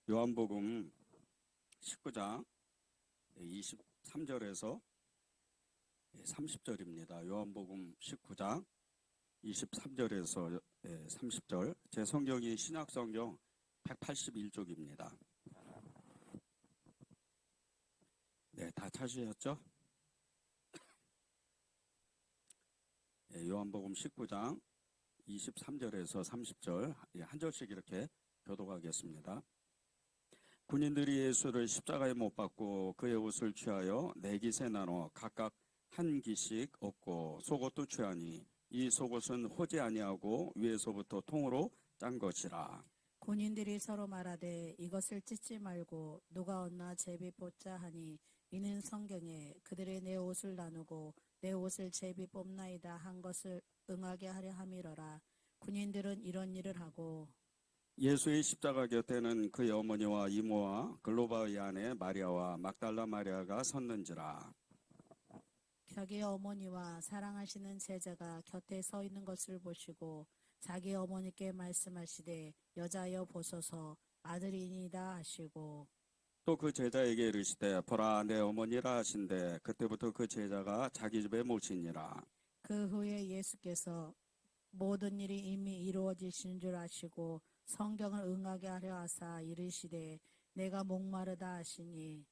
요한복음 19장 23절에서 30절입니다. 요한복음 19장 23절에서 30절. 제 성경이 신약성경 181쪽입니다. 네, 다 찾으셨죠? 요한복음 19장 23절에서 30절 한 절씩 이렇게 교독하겠습니다. 군인들이 예수를 십자가에 못 박고 그의 옷을 취하여 네 깃에 나눠 각각 한 깃씩 얻고 속옷도 취하니 이 속옷은 호지 아니하고 위에서부터 통으로 짠 것이라. 군인들이 서로 말하되 이것을 찢지 말고 누가 얻나 제비 뽑자 하니 이는 성경에 그들의 내 옷을 나누고 내 옷을 제비 뽑나이다 한 것을 응하게 하려 함이러라. 군인들은 이런 일을 하고 예수의 십자가 곁에는 그의 어머니와 이모와 글로바의 아내 마리아와 막달라 마리아가 섰는지라. 자기의 어머니와 사랑하시는 제자가 곁에 서 있는 것을 보시고 자기 어머니께 말씀하시되 여자여 보소서 아들이니이다 하시고 또 그 제자에게 이르시되 보라 내 어머니라 하신대 그때부터 그 제자가 자기 집에 모시니라. 그 후에 예수께서 모든 일이 이미 이루어지신 줄 아시고 성경을 응하게 하려 하사 이르시되 내가 목마르다 하시니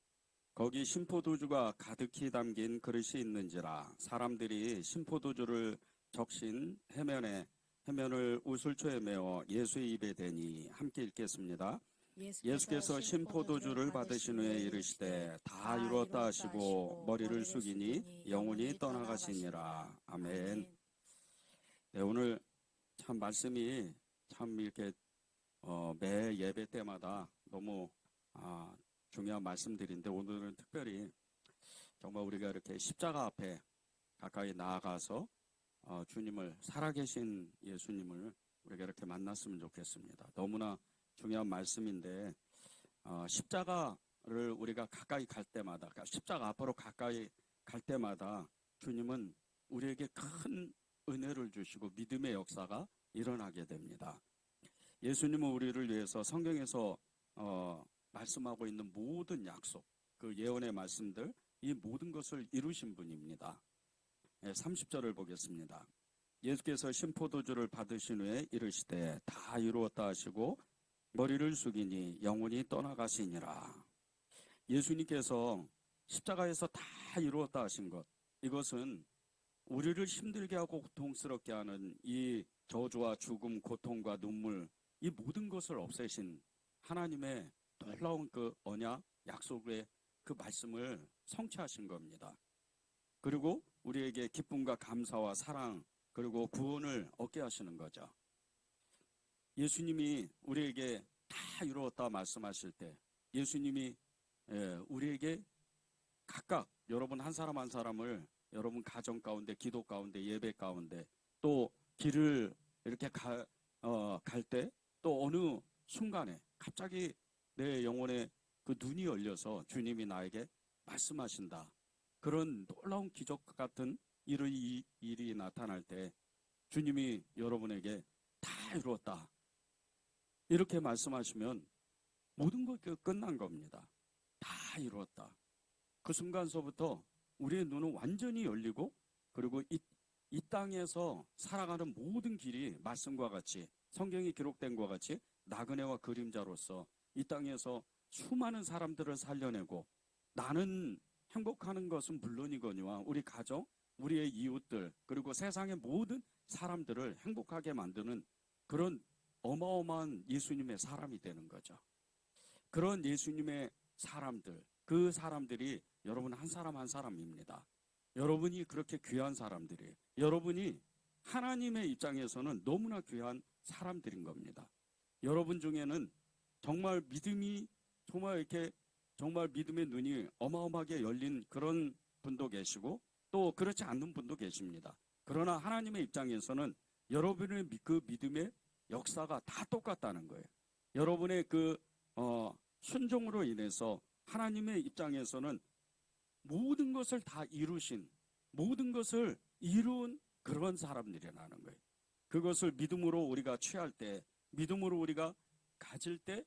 거기 신포도주가 가득히 담긴 그릇이 있는지라. 사람들이 신포도주를 적신 해면을 우슬초에 메어 예수의 입에 대니. 함께 읽겠습니다. 예수께서 신포도주를 받으신 후에 이르시되 다 이루었다 하시고 머리를 숙이니 영혼이 떠나가시니라. 아멘. 아멘. 네, 오늘 참 말씀이 참 이렇게 매 예배 때마다 너무 중요한 말씀들인데 오늘은 특별히 정말 우리가 이렇게 십자가 앞에 가까이 나아가서 주님을 살아계신 예수님을 우리가 이렇게 만났으면 좋겠습니다. 너무나 중요한 말씀인데 십자가를 우리가 가까이 갈 때마다 십자가 앞으로 가까이 갈 때마다 주님은 우리에게 큰 은혜를 주시고 믿음의 역사가 일어나게 됩니다. 예수님은 우리를 위해서 성경에서 말씀하고 있는 모든 약속, 그 예언의 말씀들, 이 모든 것을 이루신 분입니다. 30절을 보겠습니다. 예수께서 신포도주를 받으신 후에 이르시되 다 이루었다 하시고 머리를 숙이니 영혼이 떠나가시니라. 예수님께서 십자가에서 다 이루었다 하신 것, 이것은 우리를 힘들게 하고 고통스럽게 하는 이 저주와 죽음, 고통과 눈물, 이 모든 것을 없애신 하나님의 놀라운 그 언약, 약속의 그 말씀을 성취하신 겁니다. 그리고 우리에게 기쁨과 감사와 사랑, 그리고 구원을 얻게 하시는 거죠. 예수님이 우리에게 다 이루었다 말씀하실 때 예수님이 우리에게 각각 여러분 한 사람 한 사람을 여러분 가정 가운데, 기도 가운데, 예배 가운데 또 길을 이렇게 갈 때 또 어느 순간에 갑자기 내 영혼에 그 눈이 열려서 주님이 나에게 말씀하신다. 그런 놀라운 기적 같은 일이 나타날 때 주님이 여러분에게 다 이루었다. 이렇게 말씀하시면 모든 것 끝난 겁니다. 다 이루었다. 그 순간서부터 우리의 눈은 완전히 열리고 그리고 이 땅에서 살아가는 모든 길이 말씀과 같이 성경이 기록된 것과 같이 나그네와 그림자로서 이 땅에서 수많은 사람들을 살려내고 나는 행복하는 것은 물론이거니와 우리 가정, 우리의 이웃들 그리고 세상의 모든 사람들을 행복하게 만드는 그런 어마어마한 예수님의 사람이 되는 거죠. 그런 예수님의 사람들, 그 사람들이 여러분 한 사람 한 사람입니다. 여러분이 그렇게 귀한 사람들이에요. 여러분이 하나님의 입장에서는 너무나 귀한 사람들인 겁니다. 여러분 중에는 정말 믿음이 정말 이렇게 정말 믿음의 눈이 어마어마하게 열린 그런 분도 계시고 또 그렇지 않는 분도 계십니다. 그러나 하나님의 입장에서는 여러분의 그 믿음의 역사가 다 똑같다는 거예요. 여러분의 그 순종으로 인해서 하나님의 입장에서는 모든 것을 다 이루신 모든 것을 이룬 그런 사람들이라는 거예요. 그것을 믿음으로 우리가 취할 때 믿음으로 우리가 가질 때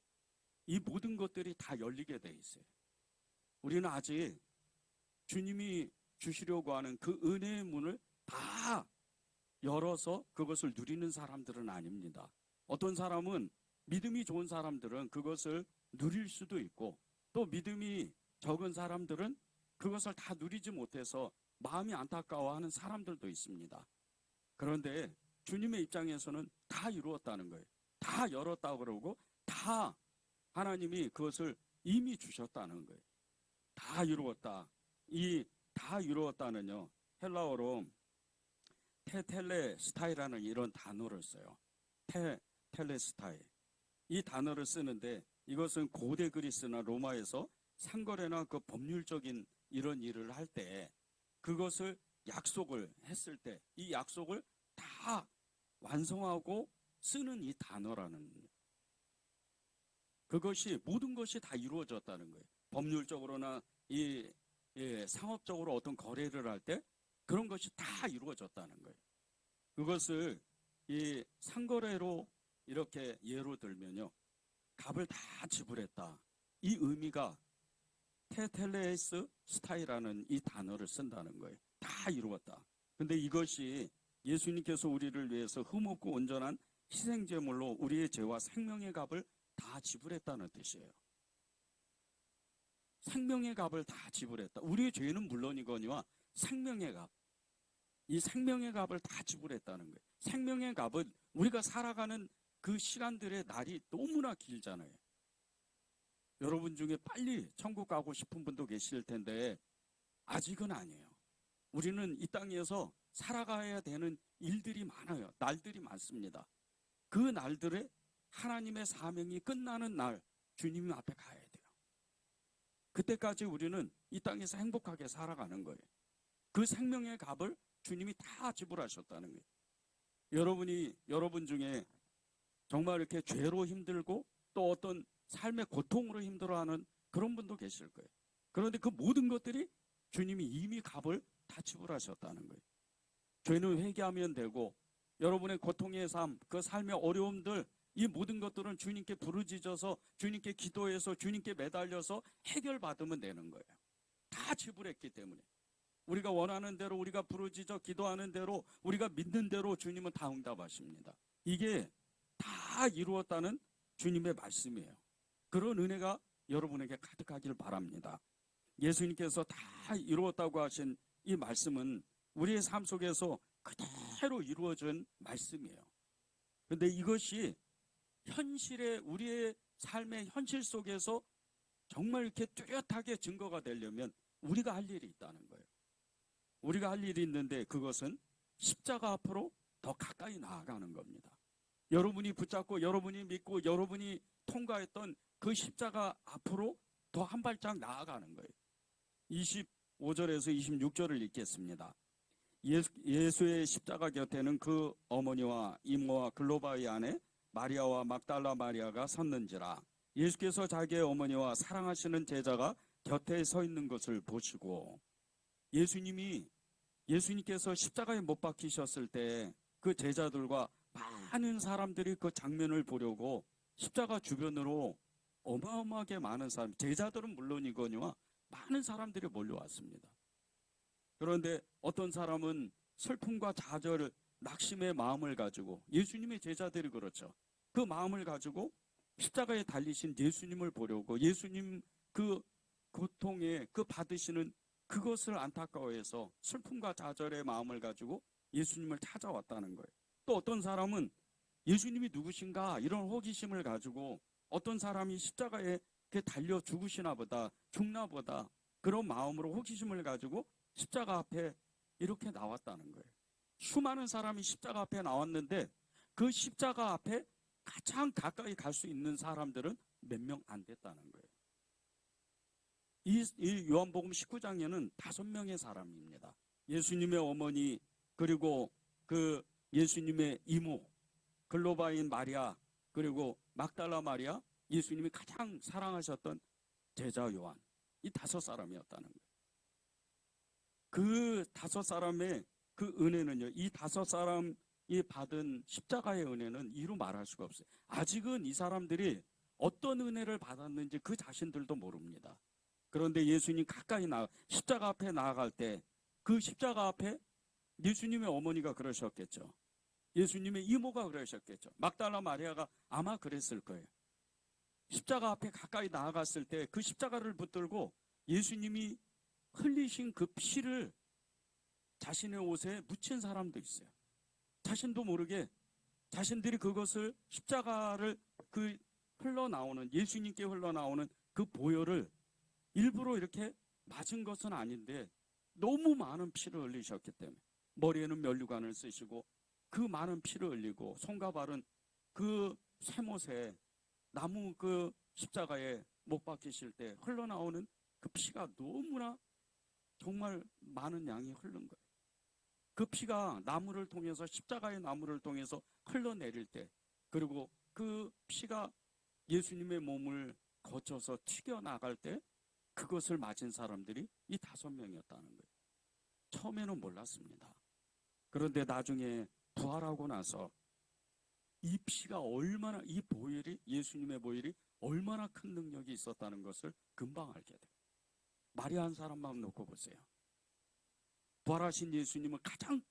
이 모든 것들이 다 열리게 돼 있어요. 우리는 아직 주님이 주시려고 하는 그 은혜의 문을 다 열어서 그것을 누리는 사람들은 아닙니다. 어떤 사람은 믿음이 좋은 사람들은 그것을 누릴 수도 있고, 또 믿음이 적은 사람들은 그것을 다 누리지 못해서 마음이 안타까워하는 사람들도 있습니다. 그런데 주님의 입장에서는 다 이루었다는 거예요. 다 열었다고 그러고 다 하나님이 그것을 이미 주셨다는 거예요. 다 이루었다. 이 다 이루었다는요, 헬라어로 테텔레스타이라는 이런 단어를 써요. 텔레스타이. 이 단어를 쓰는데 이것은 고대 그리스나 로마에서 상거래나 그 법률적인 이런 일을 할 때 그것을 약속을 했을 때 이 약속을 다 완성하고 쓰는 이 단어라는, 그것이 모든 것이 다 이루어졌다는 거예요. 법률적으로나 상업적으로 어떤 거래를 할 때 그런 것이 다 이루어졌다는 거예요. 그것을 이 상거래로 이렇게 예로 들면요, 값을 다 지불했다. 이 의미가 테텔레스 스타이라는 이 단어를 쓴다는 거예요. 다 이루었다. 근데 이것이 예수님께서 우리를 위해서 흠없고 온전한 희생제물로 우리의 죄와 생명의 값을 다 지불했다는 뜻이에요. 생명의 값을 다 지불했다. 우리의 죄는 물론이거니와 생명의 값, 이 생명의 값을 다 지불했다는 거예요. 생명의 값은 우리가 살아가는 그 시간들의 날이 너무나 길잖아요. 여러분 중에 빨리 천국 가고 싶은 분도 계실 텐데 아직은 아니에요. 우리는 이 땅에서 살아가야 되는 일들이 많아요. 날들이 많습니다. 그 날들에 하나님의 사명이 끝나는 날 주님 앞에 가야 돼요. 그때까지 우리는 이 땅에서 행복하게 살아가는 거예요. 그 생명의 값을 주님이 다 지불하셨다는 거예요. 여러분 중에 정말 이렇게 죄로 힘들고 또 어떤 삶의 고통으로 힘들어하는 그런 분도 계실 거예요. 그런데 그 모든 것들이 주님이 이미 값을 다 지불하셨다는 거예요. 죄는 회개하면 되고, 여러분의 고통의 삶, 그 삶의 어려움들, 이 모든 것들은 주님께 부르짖어서 주님께 기도해서 주님께 매달려서 해결받으면 되는 거예요. 다 지불했기 때문에 우리가 원하는 대로, 우리가 부르짖어 기도하는 대로, 우리가 믿는 대로 주님은 다 응답하십니다. 이게 다 이루었다는 주님의 말씀이에요. 그런 은혜가 여러분에게 가득하길 바랍니다. 예수님께서 다 이루었다고 하신 이 말씀은 우리의 삶 속에서 그대로 이루어진 말씀이에요. 그런데 이것이 현실의, 우리의 삶의 현실 속에서 정말 이렇게 뚜렷하게 증거가 되려면 우리가 할 일이 있다는 거예요. 우리가 할 일이 있는데 그것은 십자가 앞으로 더 가까이 나아가는 겁니다. 여러분이 붙잡고 여러분이 믿고 여러분이 통과했던 그 십자가 앞으로 더 한 발짝 나아가는 거예요. 25절에서 26절을 읽겠습니다. 예수의 십자가 곁에는 그 어머니와 이모와 글로바의 아내 마리아와 막달라 마리아가 섰는지라. 예수께서 자기의 어머니와 사랑하시는 제자가 곁에 서 있는 것을 보시고, 예수님께서 십자가에 못 박히셨을 때 그 제자들과 많은 사람들이 그 장면을 보려고 십자가 주변으로 어마어마하게 많은 사람, 제자들은 물론이거니와 많은 사람들이 몰려왔습니다. 그런데 어떤 사람은 슬픔과 좌절, 낙심의 마음을 가지고, 예수님의 제자들이 그렇죠. 그 마음을 가지고 십자가에 달리신 예수님을 보려고, 예수님 그 고통에 그 받으시는 그것을 안타까워해서 슬픔과 좌절의 마음을 가지고 예수님을 찾아왔다는 거예요. 또 어떤 사람은 예수님이 누구신가 이런 호기심을 가지고, 어떤 사람이 십자가에 달려 죽으시나 보다, 죽나 보다, 그런 마음으로 호기심을 가지고 십자가 앞에 이렇게 나왔다는 거예요. 수많은 사람이 십자가 앞에 나왔는데 그 십자가 앞에 가장 가까이 갈 수 있는 사람들은 몇 명 안 됐다는 거예요. 이 요한복음 19장에는 5명의 사람입니다. 예수님의 어머니, 그리고 그 예수님의 이모, 글로바인 마리아, 그리고 막달라 마리아, 예수님이 가장 사랑하셨던 제자 요한, 이 5사람이었다는 거예요. 그 5사람의 그 은혜는요, 이 5사람이 받은 십자가의 은혜는 이루 말할 수가 없어요. 아직은 이 사람들이 어떤 은혜를 받았는지 그 자신들도 모릅니다. 그런데 예수님 가까이 십자가 앞에 나아갈 때 그 십자가 앞에 예수님의 어머니가 그러셨겠죠. 예수님의 이모가 그러셨겠죠. 막달라 마리아가 아마 그랬을 거예요. 십자가 앞에 가까이 나아갔을 때 그 십자가를 붙들고 예수님이 흘리신 그 피를 자신의 옷에 묻힌 사람도 있어요. 자신도 모르게 자신들이 그것을 십자가를 그 흘러나오는 예수님께 흘러나오는 그 보혈을 일부러 이렇게 맞은 것은 아닌데 너무 많은 피를 흘리셨기 때문에 머리에는 면류관을 쓰시고 그 많은 피를 흘리고 손과 발은 그 쇠못에 나무 그 십자가에 못 박히실 때 흘러나오는 그 피가 너무나 정말 많은 양이 흐른 거예요. 그 피가 나무를 통해서 십자가의 나무를 통해서 흘러내릴 때 그리고 그 피가 예수님의 몸을 거쳐서 튀겨나갈 때 그것을 맞은 사람들이 이 5명이었다는 거예요. 처음에는 몰랐습니다. 그런데 나중에 부활하고 나서 이 피가 얼마나 이 보혈이 예수님의 보혈이 얼마나 큰 능력이 있었다는 것을 금방 알게 돼요. 마리아 한 사람만 놓고 보세요. 부활하신 예수님을 가장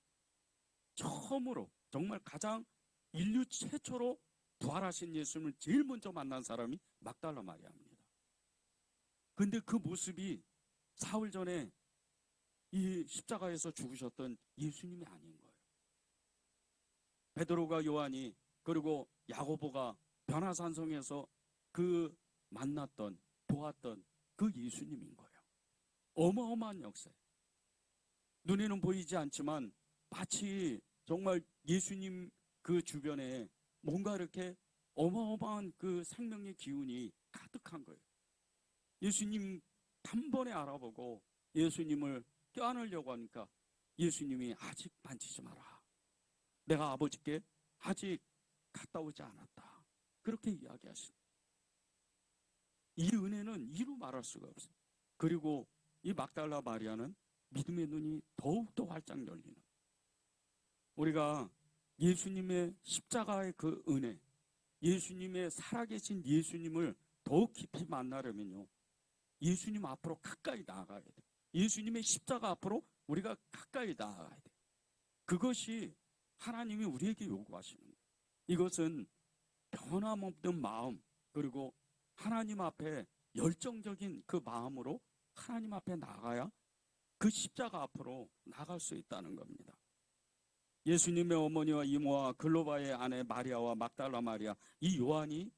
처음으로 정말 가장 인류 최초로 부활하신 예수님을 제일 먼저 만난 사람이 막달라 마리아입니다. 근데 그 모습이 사흘 전에 이 십자가에서 죽으셨던 예수님이 아닌 거예요. 베드로가 요한이 그리고 야고보가 변화산성에서 그 만났던 보았던 그 예수님인 거예요. 어마어마한 역사. 눈에는 보이지 않지만 마치 정말 예수님 그 주변에 뭔가 이렇게 어마어마한 그 생명의 기운이 가득한 거예요. 예수님 단번에 알아보고 예수님을 껴안으려고 하니까 예수님이 아직 만지지 마라. 내가 아버지께 아직 갔다 오지 않았다. 그렇게 이야기하십니다. 이 은혜는 이루 말할 수가 없어요. 그리고 이 막달라 마리아는 믿음의 눈이 더욱더 활짝 열리는, 우리가 예수님의 십자가의 그 은혜, 예수님의 살아계신 예수님을 더욱 깊이 만나려면요, 예수님 앞으로 가까이 나아가야 돼요. 예수님의 십자가 앞으로 우리가 가까이 나아가야 돼요. 그것이 하나님이 우리에게 요구하시는 거예요. 이것은 변함없는 마음, 그리고 하나님 앞에 열정적인 그 마음으로 하나님 앞에 나가야 그 십자가 앞으로 나갈 수 있다는 겁니다. 예수님의 어머니와 이모와 글로바의 아내 마리아와 막달라 마리아, 이 요한이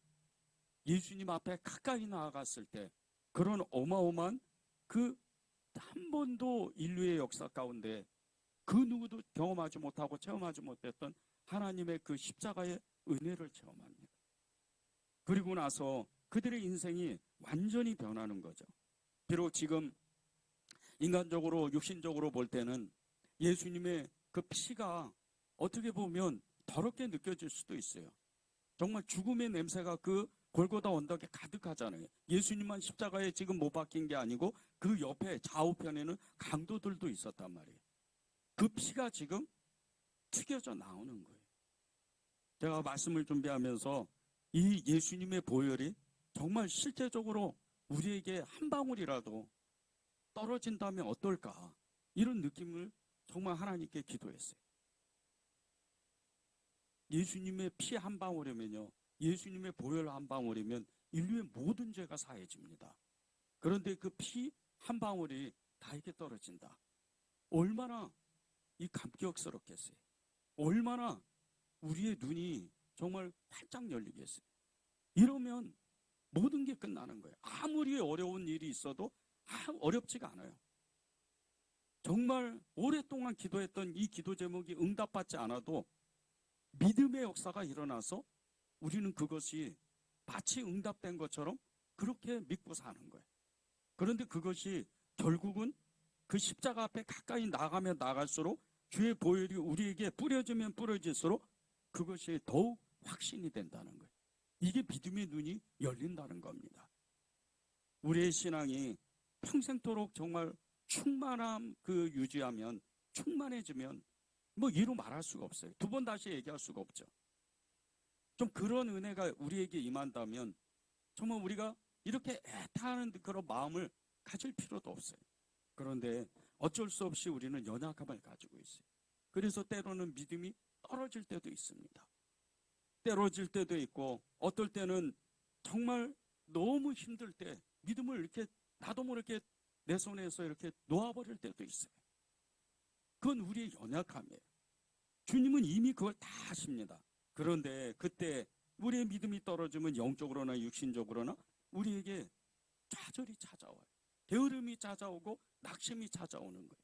예수님 앞에 가까이 나아갔을 때 그런 어마어마한 그 한 번도 인류의 역사 가운데 그 누구도 경험하지 못하고 체험하지 못했던 하나님의 그 십자가의 은혜를 체험합니다. 그리고 나서 그들의 인생이 완전히 변하는 거죠. 비록 지금 인간적으로 육신적으로 볼 때는 예수님의 그 피가 어떻게 보면 더럽게 느껴질 수도 있어요. 정말 죽음의 냄새가 그 골고다 언덕에 가득하잖아요. 예수님만 십자가에 지금 못 박힌 게 아니고 그 옆에 좌우편에는 강도들도 있었단 말이에요. 그 피가 지금 튀겨져 나오는 거예요. 제가 말씀을 준비하면서 이 예수님의 보혈이 정말 실제적으로 우리에게 한 방울이라도 떨어진다면 어떨까, 이런 느낌을 정말 하나님께 기도했어요. 예수님의 피 한 방울이면요, 예수님의 보혈 한 방울이면 인류의 모든 죄가 사해집니다. 그런데 그 피 한 방울이 다에게 떨어진다. 얼마나 이 감격스럽겠어요. 얼마나 우리의 눈이 정말 활짝 열리겠어요. 이러면 모든 게 끝나는 거예요. 아무리 어려운 일이 있어도 어렵지가 않아요. 정말 오랫동안 기도했던 이 기도 제목이 응답받지 않아도 믿음의 역사가 일어나서 우리는 그것이 마치 응답된 것처럼 그렇게 믿고 사는 거예요. 그런데 그것이 결국은 그 십자가 앞에 가까이 나가면 나갈수록 주의 보혈이 우리에게 뿌려지면 뿌려질수록 그것이 더욱 확신이 된다는 거예요. 이게 믿음의 눈이 열린다는 겁니다. 우리의 신앙이 평생토록 정말 충만함 그 유지하면, 충만해지면 뭐 이루 말할 수가 없어요. 두 번 다시 얘기할 수가 없죠. 좀 그런 은혜가 우리에게 임한다면 정말 우리가 이렇게 애타는 그런 마음을 가질 필요도 없어요. 그런데 어쩔 수 없이 우리는 연약함을 가지고 있어요. 그래서 때로는 믿음이 떨어질 때도 있습니다. 떨어질 때도 있고, 어떨 때는 정말 너무 힘들 때 믿음을 이렇게 나도 모르게 내 손에서 이렇게 놓아버릴 때도 있어요. 그건 우리의 연약함이에요. 주님은 이미 그걸 다 아십니다. 그런데 그때 우리의 믿음이 떨어지면 영적으로나 육신적으로나 우리에게 좌절이 찾아와요. 게으름이 찾아오고 낙심이 찾아오는 거예요.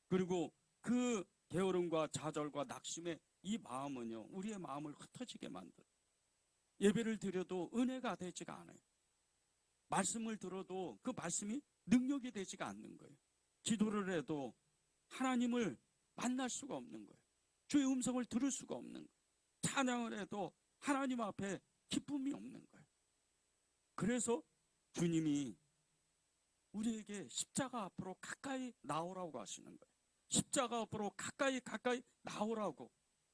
그리고 그 게으름과 좌절과 낙심의 이 마음은요, 우리의 마음을 흩어지게 만들어요. 예배를 드려도 은혜가 되지가 않아요. 말씀을 들어도 그 말씀이 능력이 되지가 않는 거예요. 기도를 해도 하나님을 만날 수가 없는 거예요. 주의 음성을 들을 수가 없는 거예요. 찬양을 해도 하나님 앞에 기쁨이 없는 거예요. 그래서 주님이 우리에게 십자가 앞으로 가까이 나오라고 하시는 거예요. 십자가 앞으로 가까이 나오라고,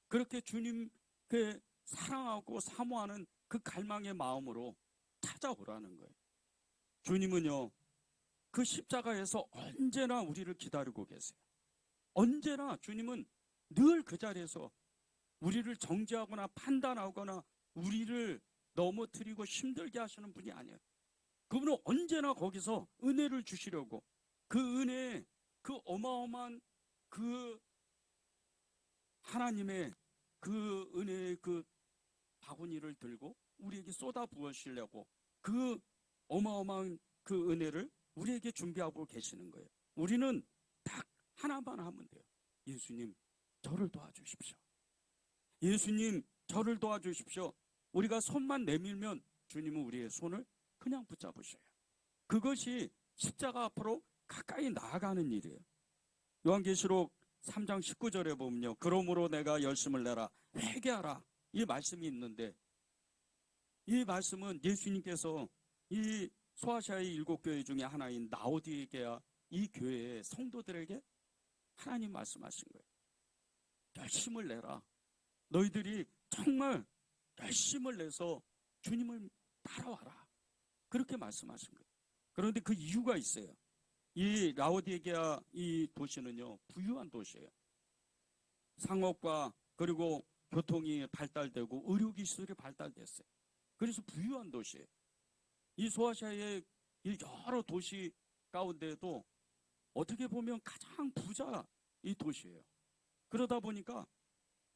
그렇게 주님께 사랑하고 사모하는 그 갈망의 마음으로 찾아오라는 거예요. 주님은요, 그 십자가에서 언제나 우리를 기다리고 계세요. 언제나 주님은 늘 그 자리에서 우리를 정죄하거나 판단하거나 우리를 넘어뜨리고 힘들게 하시는 분이 아니에요. 그분은 언제나 거기서 은혜를 주시려고, 그 은혜, 그 어마어마한 그 하나님의 그 은혜의 그 바구니를 들고 우리에게 쏟아 부으시려고 그 어마어마한 그 은혜를 우리에게 준비하고 계시는 거예요. 우리는 딱 하나만 하면 돼요. 예수님, 저를 도와주십시오. 예수님, 저를 도와주십시오. 우리가 손만 내밀면 주님은 우리의 손을 그냥 붙잡으셔요. 그것이 십자가 앞으로 가까이 나아가는 일이에요. 요한계시록 3장 19절에 보면요, 그러므로 내가 열심을 내라 회개하라, 이 말씀이 있는데, 이 말씀은 예수님께서 이 소아시아의 7교회 중에 하나인 라오디게아 이 교회의 성도들에게 하나님 말씀하신 거예요. 열심을 내라. 너희들이 정말 열심을 내서 주님을 따라와라. 그렇게 말씀하신 거예요. 그런데 그 이유가 있어요. 이 라오디게아 이 도시는요, 부유한 도시예요. 상업과 그리고 교통이 발달되고 의료기술이 발달됐어요. 그래서 부유한 도시예요. 이 소아시아의 이 여러 도시 가운데도 어떻게 보면 가장 부자 이 도시예요. 그러다 보니까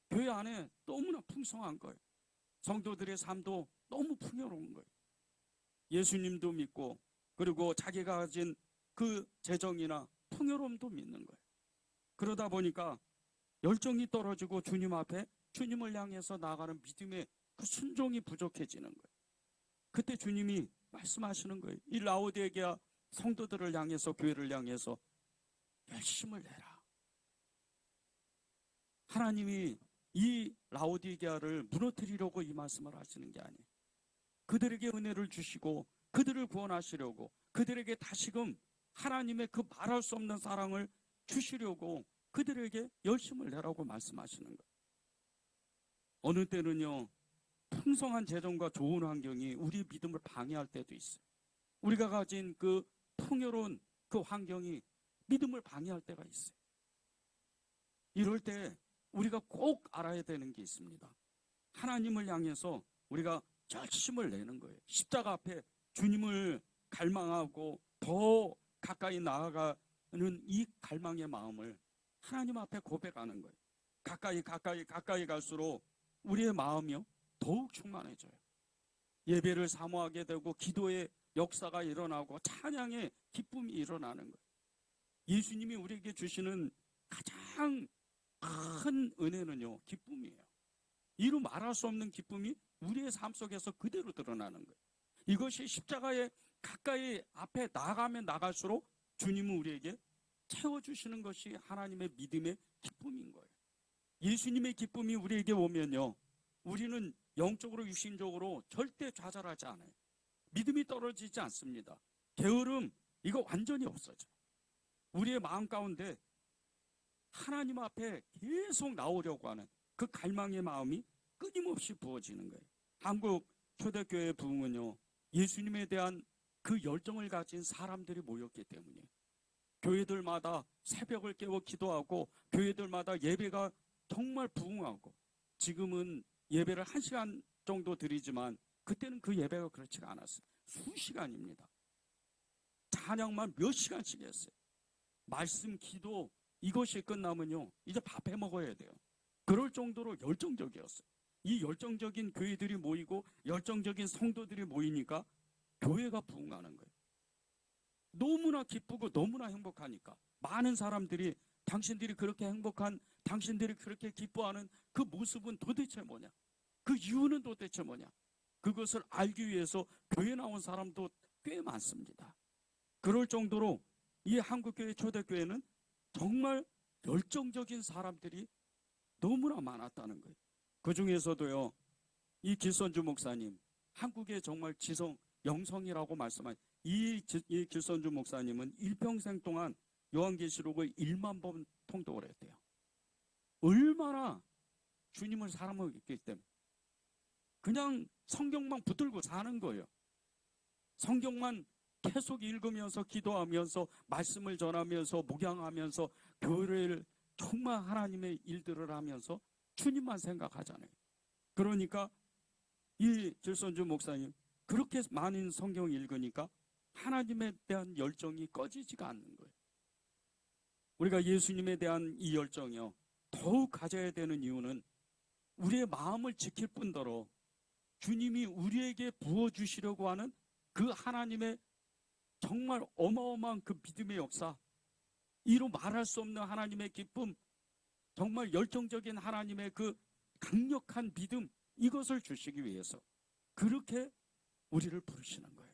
교회 안에 너무나 풍성한 거예요. 성도들의 삶도 너무 풍요로운 거예요. 예수님도 믿고, 그리고 자기가 가진 그 재정이나 풍요로움도 믿는 거예요. 그러다 보니까 열정이 떨어지고 주님 앞에 주님을 향해서 나아가는 믿음의 그 순종이 부족해지는 거예요. 그때 주님이 말씀하시는 거예요. 이 라오디게아 성도들을 향해서, 교회를 향해서 열심을 내라. 하나님이 이 라오디게아를 무너뜨리려고 이 말씀을 하시는 게 아니에요. 그들에게 은혜를 주시고 그들을 구원하시려고, 그들에게 다시금 하나님의 그 말할 수 없는 사랑을 주시려고 그들에게 열심을 내라고 말씀하시는 거예요. 어느 때는요, 풍성한 재정과 좋은 환경이 우리 믿음을 방해할 때도 있어요. 우리가 가진 그 풍요로운 그 환경이 믿음을 방해할 때가 있어요. 이럴 때 우리가 꼭 알아야 되는 게 있습니다. 하나님을 향해서 우리가 열심을 내는 거예요. 십자가 앞에 주님을 갈망하고 더 가까이 나아가는 이 갈망의 마음을 하나님 앞에 고백하는 거예요. 가까이 갈수록 우리의 마음이요, 더욱 충만해져요. 예배를 사모하게 되고 기도의 역사가 일어나고 찬양의 기쁨이 일어나는 거예요. 예수님이 우리에게 주시는 가장 큰 은혜는요, 기쁨이에요. 이루 말할 수 없는 기쁨이 우리의 삶 속에서 그대로 드러나는 거예요. 이것이 십자가에 가까이 앞에 나가면 나갈수록 주님은 우리에게 채워주시는 것이 하나님의 믿음의 기쁨인 거예요. 예수님의 기쁨이 우리에게 오면요, 우리는 영적으로 육신적으로 절대 좌절하지 않아요. 믿음이 떨어지지 않습니다. 게으름, 이거 완전히 없어져요. 우리의 마음 가운데 하나님 앞에 계속 나오려고 하는 그 갈망의 마음이 끊임없이 부어지는 거예요. 한국 초대교회 부흥은요, 예수님에 대한 그 열정을 가진 사람들이 모였기 때문이에요. 교회들마다 새벽을 깨워 기도하고 교회들마다 예배가 정말 부흥하고, 지금은 예배를 1시간 정도 드리지만 그때는 그 예배가 그렇지가 않았어요. 수시간입니다. 찬양만 몇 시간씩 했어요. 말씀, 기도 이것이 끝나면요 이제 밥 해 먹어야 돼요. 그럴 정도로 열정적이었어요. 이 열정적인 교회들이 모이고 열정적인 성도들이 모이니까 교회가 부흥하는 거예요. 너무나 기쁘고 너무나 행복하니까 많은 사람들이 당신들이 그렇게 행복한, 당신들이 그렇게 기뻐하는 그 모습은 도대체 뭐냐, 그 이유는 도대체 뭐냐, 그것을 알기 위해서 교회 나온 사람도 꽤 많습니다. 그럴 정도로 이 한국교회 초대교회는 정말 열정적인 사람들이 너무나 많았다는 거예요. 그 중에서도요, 이 길선주 목사님, 한국의 정말 지성, 영성이라고 말씀한 이 길선주 목사님은 일평생 동안 요한계시록을 1만 번 통독을 했대요. 얼마나 주님을 사랑하고 있기 때문에 그냥 성경만 붙들고 사는 거예요. 성경만 계속 읽으면서 기도하면서 말씀을 전하면서 묵양하면서 교회를 정말 하나님의 일들을 하면서 주님만 생각하잖아요. 그러니까 이 길선주 목사님 그렇게 많은 성경 읽으니까 하나님에 대한 열정이 꺼지지가 않는 거예요. 우리가 예수님에 대한 이 열정이요 더욱 가져야 되는 이유는 우리의 마음을 지킬 뿐더러 주님이 우리에게 부어주시려고 하는 그 하나님의 정말 어마어마한 그 믿음의 역사, 이로 말할 수 없는 하나님의 기쁨, 정말 열정적인 하나님의 그 강력한 믿음, 이것을 주시기 위해서 그렇게 우리를 부르시는 거예요.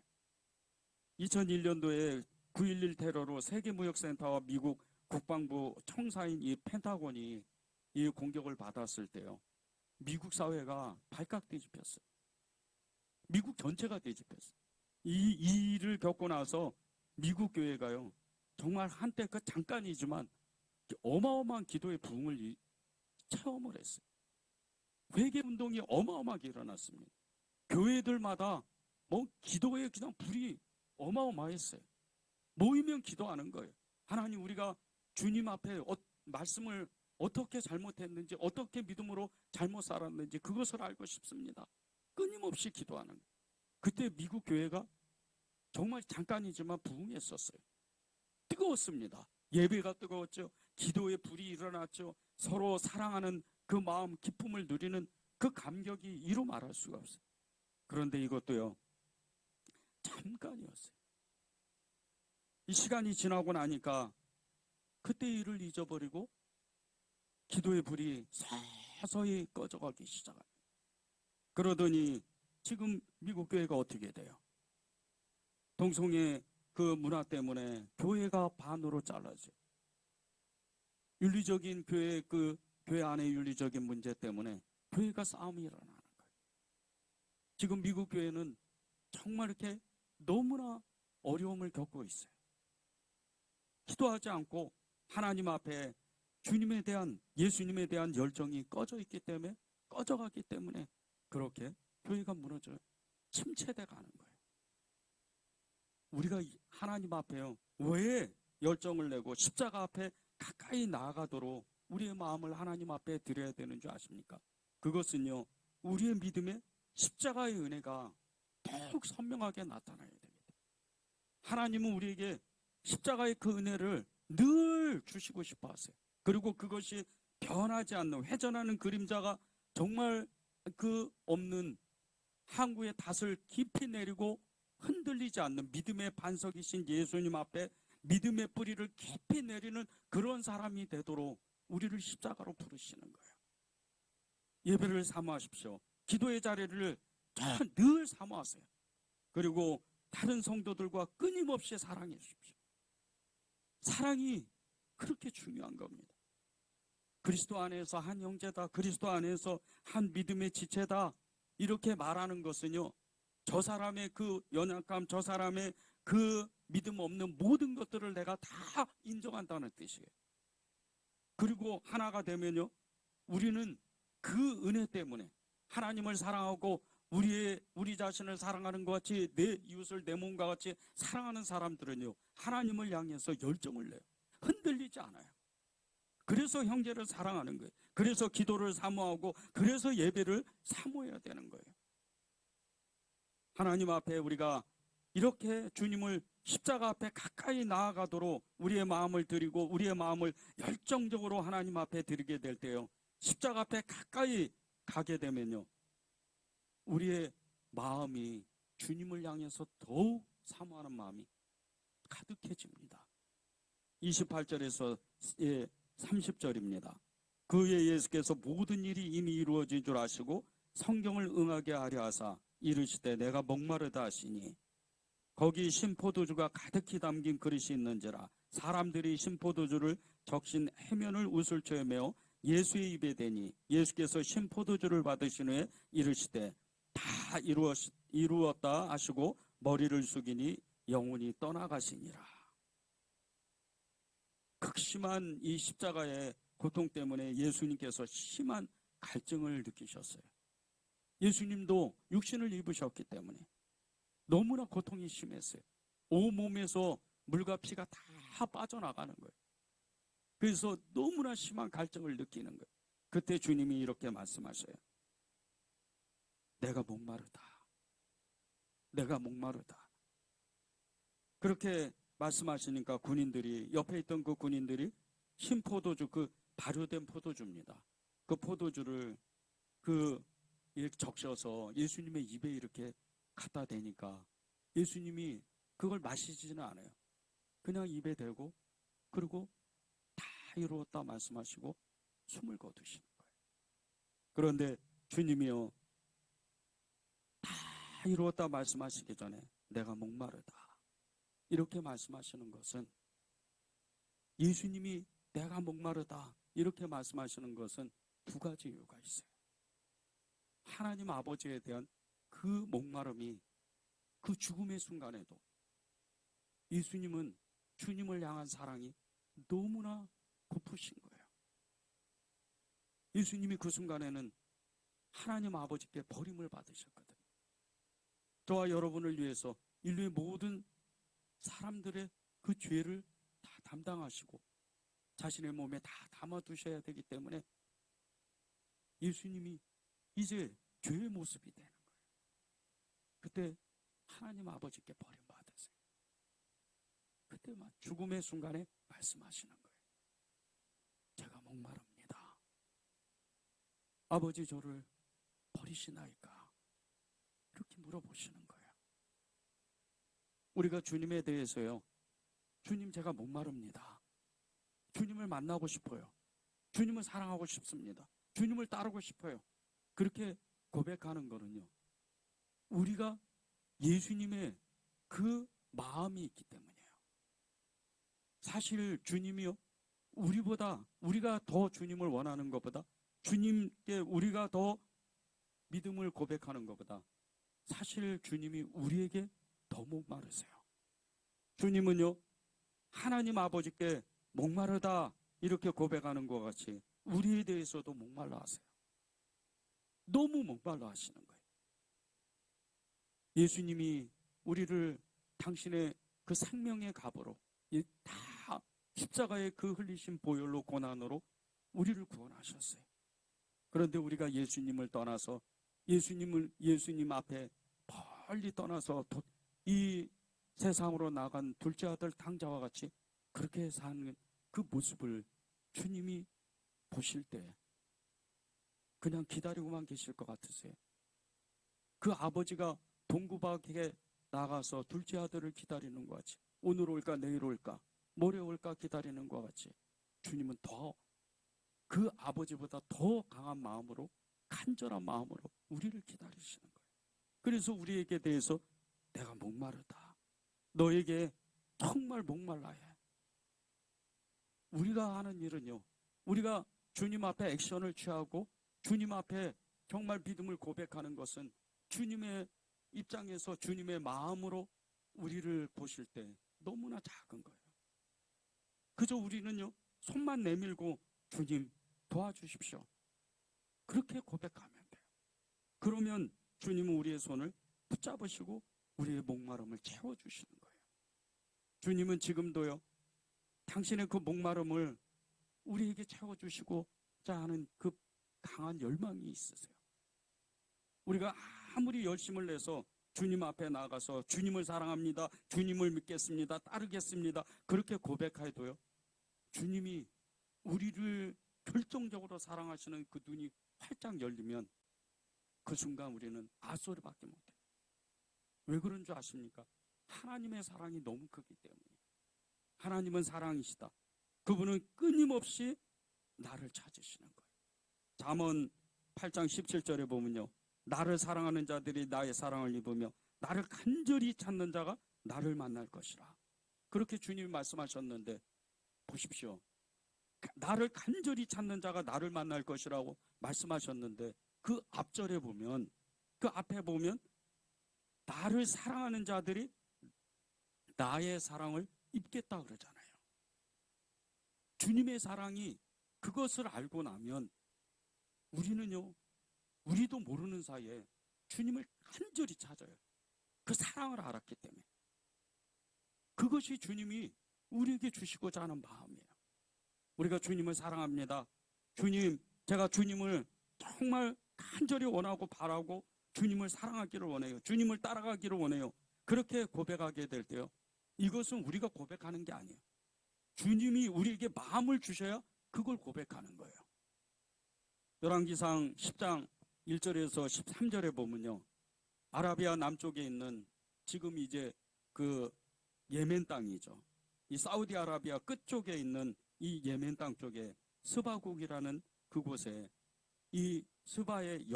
2001년도에 9.11 테러로 세계무역센터와 미국 국방부 청사인 이 펜타곤이 이 공격을 받았을 때요, 미국 사회가 발칵 뒤집혔어요. 미국 전체가 뒤집혔어요. 이 일을 겪고 나서 미국 교회가요 정말 한때 그 잠깐이지만 어마어마한 기도의 부흥을 체험을 했어요. 회개 운동이 어마어마하게 일어났습니다. 교회들마다 기도에 그냥 불이 어마어마했어요. 모이면 기도하는 거예요. 하나님, 우리가 주님 앞에 말씀을 어떻게 잘못했는지, 어떻게 믿음으로 잘못 살았는지 그것을 알고 싶습니다. 끊임없이 기도하는 거예요. 그때 미국 교회가 정말 잠깐이지만 부흥했었어요. 뜨거웠습니다. 예배가 뜨거웠죠. 기도의 불이 일어났죠. 서로 사랑하는 그 마음, 기쁨을 누리는 그 감격이 이루 말할 수가 없어요. 그런데 이것도요 잠깐이었어요. 이 시간이 지나고 나니까 그때 일을 잊어버리고 기도의 불이 서서히 꺼져가기 시작합니다. 그러더니 지금 미국 교회가 어떻게 돼요? 동성애 그 문화 때문에 교회가 반으로 잘라져요. 윤리적인 교회 안의 윤리적인 문제 때문에 교회가 싸움이 일어나는 거예요. 지금 미국 교회는 정말 이렇게 너무나 어려움을 겪고 있어요. 기도하지 않고 하나님 앞에 주님에 대한, 예수님에 대한 열정이 꺼져가기 때문에 그렇게 교회가 무너져요. 침체돼 가는 거예요. 우리가 하나님 앞에요 왜 열정을 내고 십자가 앞에 가까이 나아가도록 우리의 마음을 하나님 앞에 드려야 되는 줄 아십니까? 그것은요 우리의 믿음에 십자가의 은혜가 더욱 선명하게 나타나야 됩니다. 하나님은 우리에게 십자가의 그 은혜를 늘 주시고 싶어 하세요. 그리고 그것이 변하지 않는, 회전하는 그림자가 정말 그 없는 항구의 닷을 깊이 내리고 흔들리지 않는 믿음의 반석이신 예수님 앞에 믿음의 뿌리를 깊이 내리는 그런 사람이 되도록 우리를 십자가로 부르시는 거예요. 예배를 사모하십시오. 기도의 자리를 늘 사모하세요. 그리고 다른 성도들과 끊임없이 사랑해 주십시오. 사랑이 그렇게 중요한 겁니다. 그리스도 안에서 한 형제다, 그리스도 안에서 한 믿음의 지체다, 이렇게 말하는 것은요 저 사람의 그 연약함, 저 사람의 그 믿음 없는 모든 것들을 내가 다 인정한다는 뜻이에요. 그리고 하나가 되면요 우리는 그 은혜 때문에, 하나님을 사랑하고 우리 자신을 사랑하는 것 같이 내 이웃을 내 몸과 같이 사랑하는 사람들은요, 하나님을 향해서 열정을 내요. 흔들리지 않아요. 그래서 형제를 사랑하는 거예요. 그래서 기도를 사모하고, 그래서 예배를 사모해야 되는 거예요. 하나님 앞에 우리가 이렇게 주님을 십자가 앞에 가까이 나아가도록 우리의 마음을 드리고 우리의 마음을 열정적으로 하나님 앞에 드리게 될 때요, 십자가 앞에 가까이 가게 되면요, 우리의 마음이 주님을 향해서 더욱 사모하는 마음이 가득해집니다. 28절에서 30절입니다. 그의 예수께서 모든 일이 이미 이루어진 줄 아시고 성경을 응하게 하려 하사 이르시되 내가 목마르다 하시니 거기 신포도주가 가득히 담긴 그릇이 있는지라 사람들이 신포도주를 적신 해면을 우슬초에 메어 예수의 입에 대니 예수께서 신포도주를 받으신 후에 이르시되 다 이루었다 하시고 머리를 숙이니 영혼이 떠나가시니라. 극심한 이 십자가의 고통 때문에 예수님께서 심한 갈증을 느끼셨어요. 예수님도 육신을 입으셨기 때문에 너무나 고통이 심했어요. 온몸에서 물과 피가 다 빠져나가는 거예요. 그래서 너무나 심한 갈증을 느끼는 거예요. 그때 주님이 이렇게 말씀하셔요. 내가 목마르다. 내가 목마르다. 그렇게 말씀하시니까 군인들이, 옆에 있던 그 군인들이 신포도주, 그 발효된 포도주입니다. 그 포도주를 이렇게 적셔서 예수님의 입에 이렇게 갖다 대니까 예수님이 그걸 마시지는 않아요. 그냥 입에 대고 그리고 다 이루었다 말씀하시고 숨을 거두시는 거예요. 그런데 주님이요, 다 이루었다 말씀하시기 전에 내가 목마르다 이렇게 말씀하시는 것은, 예수님이 내가 목마르다 이렇게 말씀하시는 것은 두 가지 이유가 있어요. 하나님 아버지에 대한 그 목마름이, 그 죽음의 순간에도 예수님은 주님을 향한 사랑이 너무나 고프신 거예요. 예수님이 그 순간에는 하나님 아버지께 버림을 받으셨거든요. 저와 여러분을 위해서 인류의 모든 사람들의 그 죄를 다 담당하시고 자신의 몸에 다 담아두셔야 되기 때문에 예수님이 이제 죄의 모습이 되는 거예요. 그때 하나님 아버지께 버림받으세요. 그때 막 죽음의 순간에 말씀하시는 거예요. 제가 목마릅니다. 아버지 저를 버리시나이까? 이렇게 물어보시는 거예요. 우리가 주님에 대해서요, 주님 제가 목마릅니다. 주님을 만나고 싶어요. 주님을 사랑하고 싶습니다. 주님을 따르고 싶어요. 그렇게 고백하는 거는요, 우리가 예수님의 그 마음이 있기 때문이에요. 사실 주님이요, 우리가 더 주님을 원하는 것보다, 주님께 우리가 더 믿음을 고백하는 것보다 사실 주님이 우리에게 더 목마르세요. 주님은요, 하나님 아버지께 목마르다 이렇게 고백하는 것 같이 우리에 대해서도 목말라 하세요. 너무 목말라 하시는 거예요. 예수님이 우리를 당신의 그 생명의 값으로 다 십자가의 그 흘리신 보혈로 고난으로 우리를 구원하셨어요. 그런데 우리가 예수님을 떠나서 예수님 앞에 멀리 떠나서 이 세상으로 나간 둘째 아들 탕자와 같이 그렇게 사는 그 모습을 주님이 보실 때 그냥 기다리고만 계실 것 같으세요? 그 아버지가 동구박에 나가서 둘째 아들을 기다리는 것 같이, 오늘 올까 내일 올까 모레 올까 기다리는 것 같이 주님은 더 그 아버지보다 더 강한 마음으로, 간절한 마음으로 우리를 기다리시는 거예요. 그래서 우리에게 대해서 내가 목마르다, 너에게 정말 목말라 해. 우리가 하는 일은요, 우리가 주님 앞에 액션을 취하고 주님 앞에 정말 믿음을 고백하는 것은 주님의 입장에서 주님의 마음으로 우리를 보실 때 너무나 작은 거예요. 그저 우리는요, 손만 내밀고 주님 도와주십시오 그렇게 고백하면 돼요. 그러면 주님은 우리의 손을 붙잡으시고 우리의 목마름을 채워주시는 거예요. 주님은 지금도요, 당신의 그 목마름을 우리에게 채워주시고자 하는 그 강한 열망이 있으세요. 우리가 아무리 열심을 내서 주님 앞에 나가서 주님을 사랑합니다, 주님을 믿겠습니다, 따르겠습니다, 그렇게 고백해도요, 주님이 우리를 결정적으로 사랑하시는 그 눈이 활짝 열리면 그 순간 우리는 아소리밖에 못해요. 왜 그런 줄 아십니까? 하나님의 사랑이 너무 크기 때문에. 하나님은 사랑이시다. 그분은 끊임없이 나를 찾으시는 거예요. 잠언 8장 17절에 보면요, 나를 사랑하는 자들이 나의 사랑을 입으며 나를 간절히 찾는 자가 나를 만날 것이라. 그렇게 주님이 말씀하셨는데 보십시오. 나를 간절히 찾는 자가 나를 만날 것이라고 말씀하셨는데 그 앞절에 보면, 그 앞에 보면 나를 사랑하는 자들이 나의 사랑을 입겠다 그러잖아요. 주님의 사랑이, 그것을 알고 나면 우리는요, 우리도 모르는 사이에 주님을 간절히 찾아요. 그 사랑을 알았기 때문에. 그것이 주님이 우리에게 주시고자 하는 마음이에요. 우리가 주님을 사랑합니다. 주님, 제가 주님을 정말 간절히 원하고 바라고 주님을 사랑하기를 원해요. 주님을 따라가기를 원해요. 그렇게 고백하게 될 때요, 이것은 우리가 고백하는 게 아니에요. 주님이 우리에게 마음을 주셔야 그걸 고백하는 거예요. 열왕기상 10장 1절에서 13절에 보면요, 아라비아 남쪽에 있는, 지금 이제 그 예멘 땅이죠. 이 사우디아라비아 끝쪽에 있는 이 예멘 땅 쪽에 스바국이라는 그곳에 이 스바의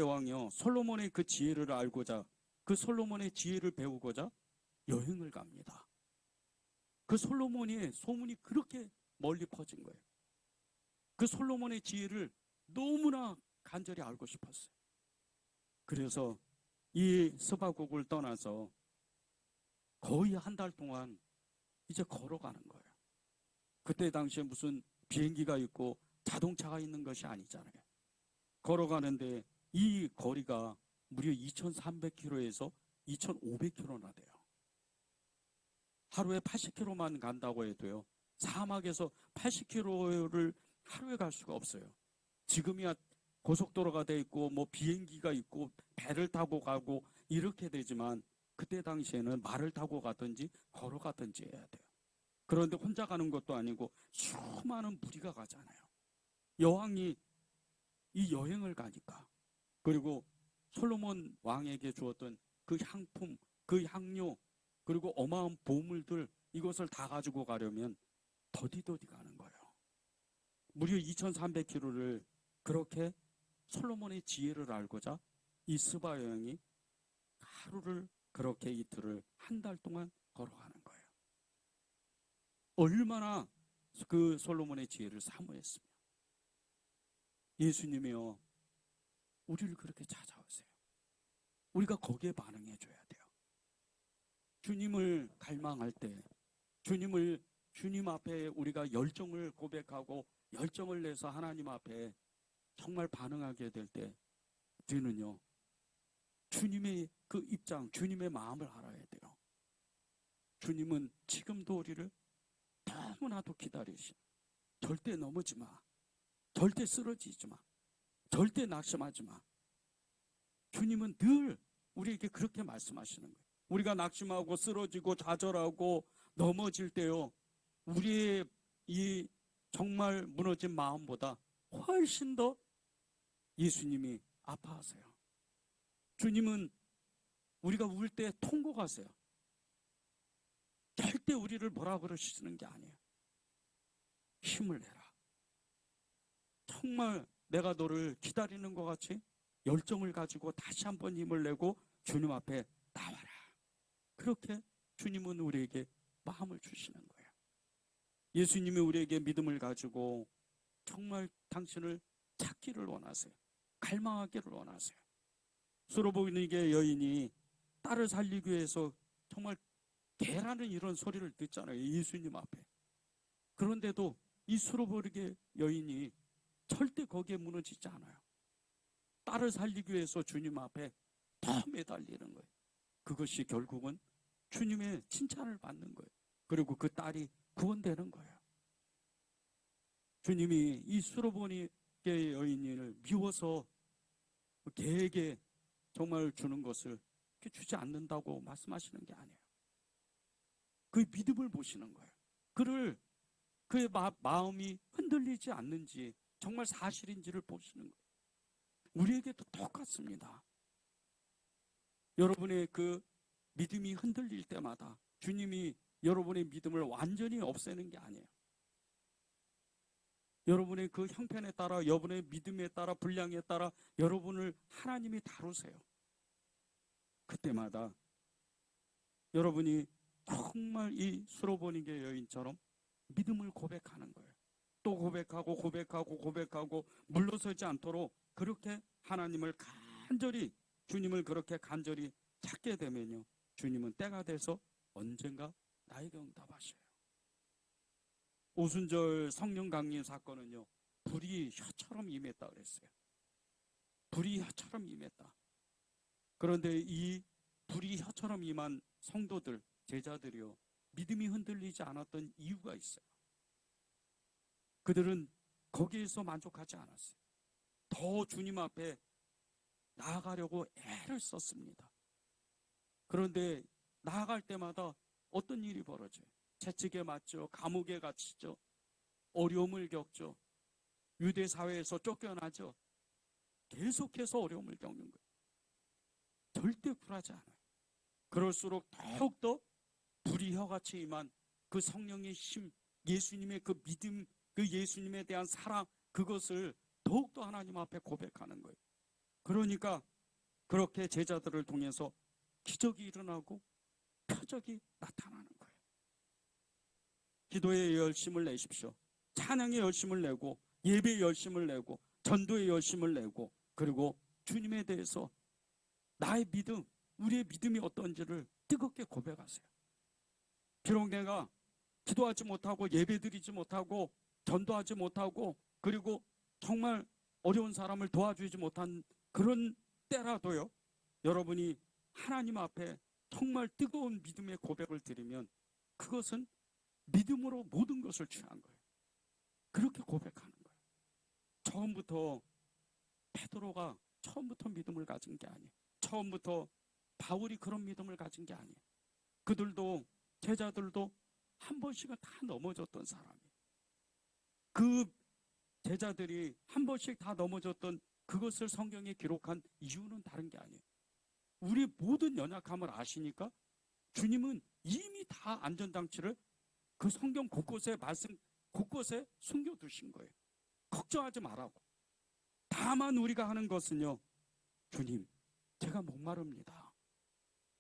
왕이요, 솔로몬의 그 지혜를 알고자, 그 솔로몬의 지혜를 배우고자 여행을 갑니다. 그 솔로몬의 소문이 그렇게 멀리 퍼진 거예요. 그 솔로몬의 지혜를 너무나 간절히 알고 싶었어요. 그래서 이 스바국을 떠나서 거의 한 달 동안 이제 걸어가는 거예요. 그때 당시에 무슨 비행기가 있고 자동차가 있는 것이 아니잖아요. 걸어가는데 이 거리가 무려 2,300km에서 2,500km나 돼요. 하루에 80km만 간다고 해도요, 사막에서 80km를 하루에 갈 수가 없어요. 지금이야 고속도로가 돼 있고 뭐 비행기가 있고 배를 타고 가고 이렇게 되지만 그때 당시에는 말을 타고 가든지 걸어가든지 해야 돼요. 그런데 혼자 가는 것도 아니고 수많은 무리가 가잖아요. 여왕이 이 여행을 가니까, 그리고 솔로몬 왕에게 주었던 그 향품, 그 향료, 그리고 어마어마한 보물들, 이것을 다 가지고 가려면 더디더디 가는 거예요. 무려 2,300km를 그렇게 솔로몬의 지혜를 알고자 이 스바 여행이 하루를, 그렇게 이틀을, 한 달 동안 걸어가는 거예요. 얼마나 그 솔로몬의 지혜를 사모했으며. 예수님이요, 우리를 그렇게 찾아오세요. 우리가 거기에 반응해 줘야 돼요. 주님을 갈망할 때, 주님 앞에 우리가 열정을 고백하고 열정을 내서 하나님 앞에 정말 반응하게 될 때, 우리는요, 주님의 그 입장, 주님의 마음을 알아야 돼요. 주님은 지금도 우리를 너무나도 기다리시고, 절대 넘어지 마, 절대 쓰러지지 마, 절대 낙심하지 마. 주님은 늘 우리에게 그렇게 말씀하시는 거예요. 우리가 낙심하고 쓰러지고 좌절하고 넘어질 때요, 우리의 이 정말 무너진 마음보다 훨씬 더 예수님이 아파하세요. 주님은 우리가 울 때 통곡하세요. 절대 우리를 뭐라 그러시는 게 아니에요. 힘을 내라. 정말 내가 너를 기다리는 것 같이 열정을 가지고 다시 한번 힘을 내고 주님 앞에 나와라. 그렇게 주님은 우리에게 마음을 주시는 거예요. 예수님이 우리에게 믿음을 가지고 정말 당신을 찾기를 원하세요. 갈망하기를 원하세요. 수로보니게 여인이 딸을 살리기 위해서 정말 개라는 이런 소리를 듣잖아요, 예수님 앞에. 그런데도 이 수로보니게 여인이 절대 거기에 무너지지 않아요. 딸을 살리기 위해서 주님 앞에 더 매달리는 거예요. 그것이 결국은 주님의 칭찬을 받는 거예요. 그리고 그 딸이 구원되는 거예요. 주님이 이 수로보니게 여인을 미워서 개에게 정말 주는 것을 주지 않는다고 말씀하시는 게 아니에요. 그의 믿음을 보시는 거예요. 그의 마음이 흔들리지 않는지, 정말 사실인지를 보시는 거예요. 우리에게도 똑같습니다. 여러분의 그 믿음이 흔들릴 때마다 주님이 여러분의 믿음을 완전히 없애는 게 아니에요. 여러분의 그 형편에 따라, 여러분의 믿음에 따라, 분량에 따라 여러분을 하나님이 다루세요. 그때마다 여러분이 정말 이 수로보니게 여인처럼 믿음을 고백하는 거예요. 또 고백하고 물러서지 않도록 그렇게 하나님을 간절히, 주님을 그렇게 간절히 찾게 되면요, 주님은 때가 돼서 언젠가 나에게 응답하셔요. 오순절 성령 강림 사건은요, 불이 혀처럼 임했다 그랬어요. 불이 혀처럼 임했다. 그런데 이 불이 혀처럼 임한 성도들, 제자들이요, 믿음이 흔들리지 않았던 이유가 있어요. 그들은 거기에서 만족하지 않았어요. 더 주님 앞에 나아가려고 애를 썼습니다. 그런데 나아갈 때마다 어떤 일이 벌어져요? 채찍에 맞죠. 감옥에 갇히죠. 어려움을 겪죠. 유대 사회에서 쫓겨나죠. 계속해서 어려움을 겪는 거예요. 절대 굴하지 않아요. 그럴수록 더욱더 불이 혀같이 임한 그 성령의 힘, 예수님의 그 믿음, 그 예수님에 대한 사랑, 그것을 더욱더 하나님 앞에 고백하는 거예요. 그러니까 그렇게 제자들을 통해서 기적이 일어나고 표적이 나타나는 거예요. 기도에 열심을 내십시오. 찬양에 열심을 내고, 예배에 열심을 내고, 전도에 열심을 내고, 그리고 주님에 대해서 나의 믿음, 우리의 믿음이 어떤지를 뜨겁게 고백하세요. 비록 내가 기도하지 못하고, 예배드리지 못하고, 전도하지 못하고, 그리고 정말 어려운 사람을 도와주지 못한 그런 때라도요, 여러분이 하나님 앞에 정말 뜨거운 믿음의 고백을 드리면 그것은 믿음으로 모든 것을 취한 거예요. 그렇게 고백하는 거예요. 처음부터 베드로가 처음부터 믿음을 가진 게 아니에요. 처음부터 바울이 그런 믿음을 가진 게 아니에요. 그들도, 제자들도 한 번씩은 다 넘어졌던 사람이에요. 그 제자들이 한 번씩 다 넘어졌던 그것을 성경에 기록한 이유는 다른 게 아니에요. 우리 모든 연약함을 아시니까 주님은 이미 다 안전장치를 그 성경 곳곳에, 말씀 곳곳에 숨겨두신 거예요. 걱정하지 말라고. 다만 우리가 하는 것은요, 주님, 제가 목마릅니다.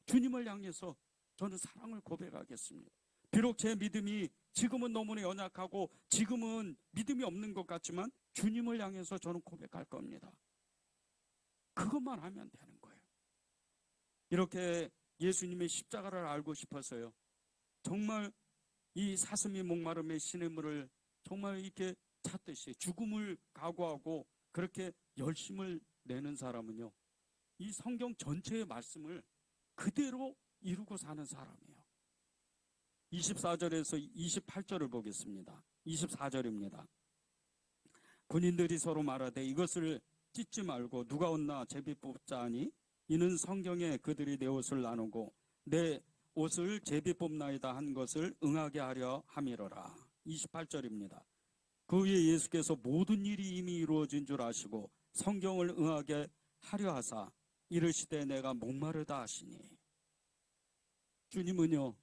주님을 향해서 저는 사랑을 고백하겠습니다. 비록 제 믿음이 지금은 너무나 연약하고 지금은 믿음이 없는 것 같지만 주님을 향해서 저는 고백할 겁니다. 그것만 하면 되는 거예요. 이렇게 예수님의 십자가를 알고 싶어서요, 정말 이 사슴이 목마름의 시냇물을 정말 이렇게 찾듯이 죽음을 각오하고 그렇게 열심을 내는 사람은요, 이 성경 전체의 말씀을 그대로 이루고 사는 사람이에요. 24절에서 28절을 보겠습니다. 24절입니다. 군인들이 서로 말하되 이것을 찢지 말고 누가 얻나 제비 뽑자 하니 이는 성경에 그들이 내 옷을 나누고 내 옷을 제비 뽑나이다 한 것을 응하게 하려 함이로라. 28절입니다. 그 위에 예수께서 모든 일이 이미 이루어진 줄 아시고 성경을 응하게 하려 하사 이르시되 내가 목마르다 하시니. 주님은요,